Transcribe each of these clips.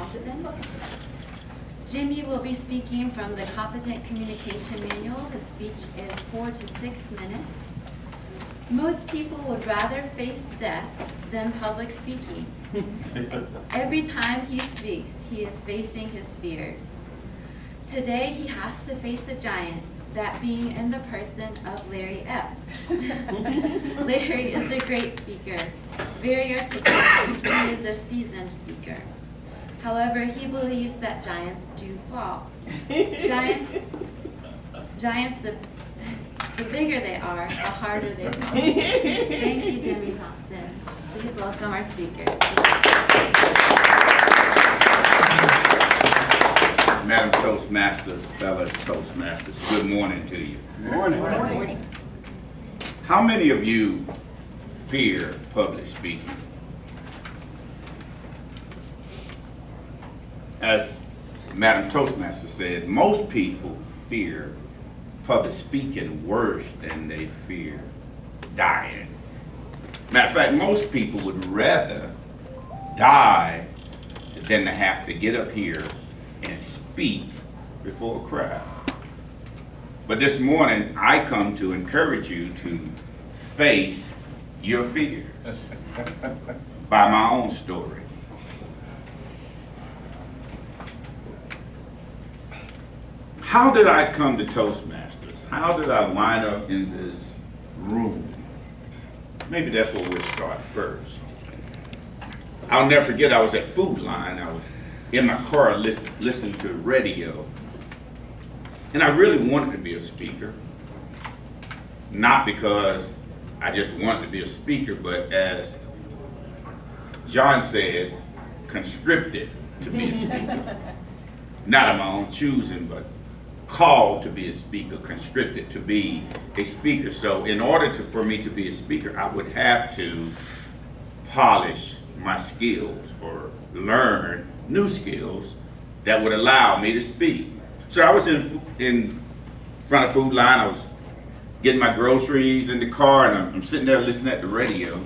Thompson. Jimmy will be speaking from the Competent Communication Manual. His speech is 4 to 6 minutes. Most people would rather face death than public speaking. Every time he speaks, he is facing his fears. Today, he has to face a giant, that being in the person of Larry Epps. Larry is a great speaker, very articulate. He is a seasoned speaker. However, he believes that giants do fall. Giants, the bigger they are, the harder they fall. Thank you, Jimmy Thompson. Please welcome our speaker. Madam Toastmaster, fellow Toastmasters, good morning to you. Good morning. Good morning. How many of you fear public speaking? As Madam Toastmaster said, most people fear public speaking worse than they fear dying. Matter of fact, most people would rather die than to have to get up here and speak before a crowd. But this morning, I come to encourage you to face your fears by my own story. How did I come to Toastmasters? How did I wind up in this room? Maybe that's where we'll start first. I'll never forget, I was at Food Line. I was in my car listening to the radio. And I really wanted to be a speaker. Not because I just wanted to be a speaker, but as John said, conscripted to be a speaker. Not of my own choosing, but called to be a speaker, conscripted to be a speaker. So in order for me to be a speaker, I would have to polish my skills or learn new skills that would allow me to speak. So I was in front of Food Line. I was getting my groceries in the car, and I'm sitting there listening at the radio,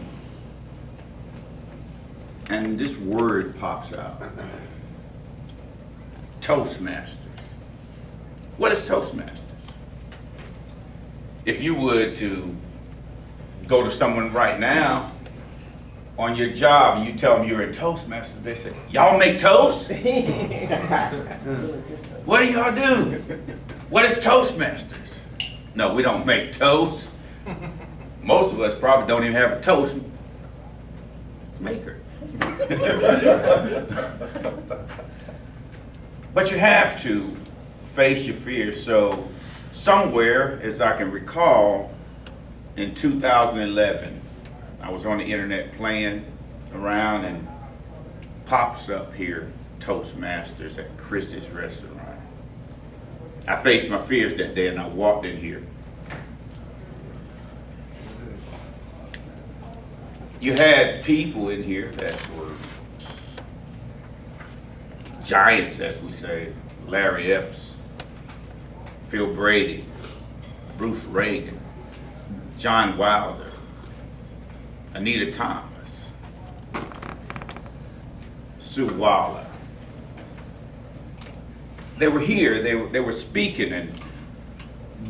and this word pops out: Toastmasters. What is Toastmasters? If you would to go to someone right now on your job and you tell them you're a Toastmaster, they say, y'all make toast? What do y'all do? What is Toastmasters? No, we don't make toast. Most of us probably don't even have a toast maker. But you have to face your fears. So somewhere, as I can recall, in 2011, I was on the internet playing around and pops up here, Toastmasters at Chris's restaurant. I faced my fears that day and I walked in here. You had people in here that were giants, as we say: Larry Epps, Phil Brady, Bruce Reagan, John Wilder, Anita Thomas, Sue Waller. They were here, they were speaking, and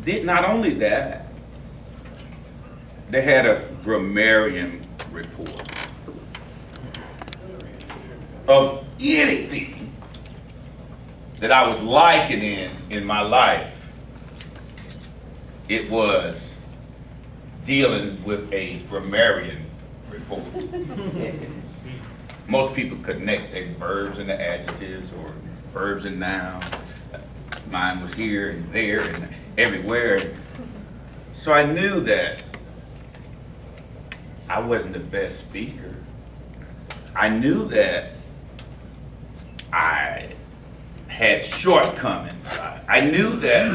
did not only that, they had a grammarian report of anything that I was liking in my life. It was dealing with a grammarian report. Most people connect their verbs and the adjectives, or verbs and nouns. Mine was here and there and everywhere. So I knew that I wasn't the best speaker. I knew that I had shortcomings. I knew that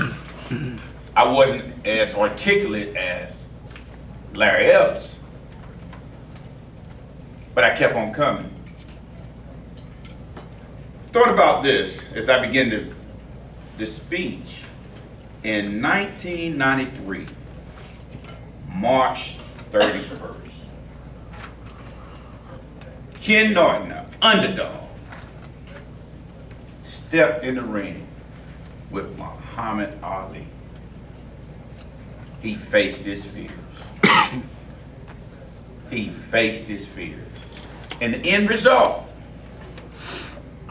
I wasn't as articulate as Larry Epps, but I kept on coming. Thought about this as I began this speech in 1993, March 31st. Ken Norton, underdog, stepped in the ring with Muhammad Ali, he faced his fears. He faced his fears. And the end result,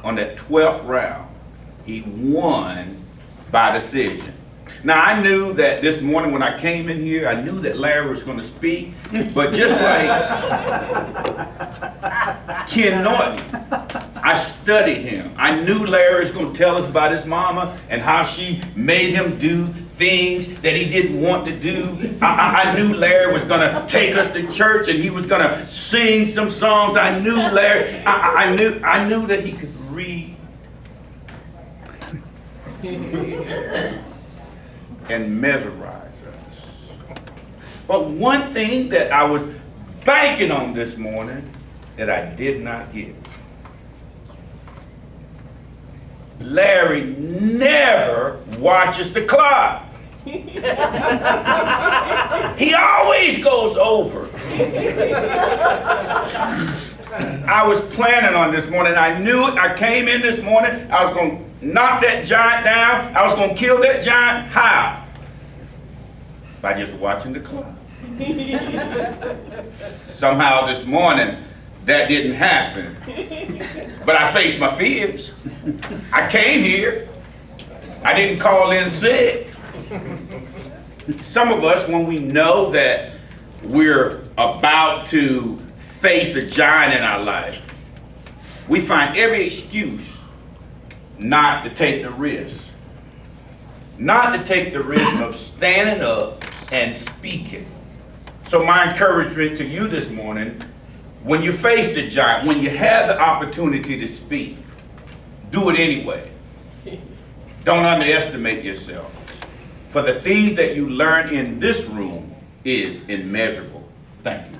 on that 12th round, he won by decision. Now, I knew that this morning when I came in here, I knew that Larry was going to speak, but just like Ken Norton, I studied him. I knew Larry was going to tell us about his mama and how she made him do things that he didn't want to do. I knew Larry was going to take us to church and he was going to sing some songs. I knew Larry, I knew that he could read and mesmerize us. But one thing that I was banking on this morning that I did not get. Larry never watches the clock. He always goes over. I was planning on this morning. I knew it. I came in this morning. I was going to knock that giant down. I was going to kill that giant. How? By just watching the clock. Somehow this morning, that didn't happen. But I faced my fears. I came here. I didn't call in sick. Some of us, when we know that we're about to face a giant in our life, we find every excuse not to take the risk. Not to take the risk of standing up and speaking. So my encouragement to you this morning, when you face the giant, when you have the opportunity to speak, do it anyway. Don't underestimate yourself. For the things that you learn in this room is immeasurable. Thank you.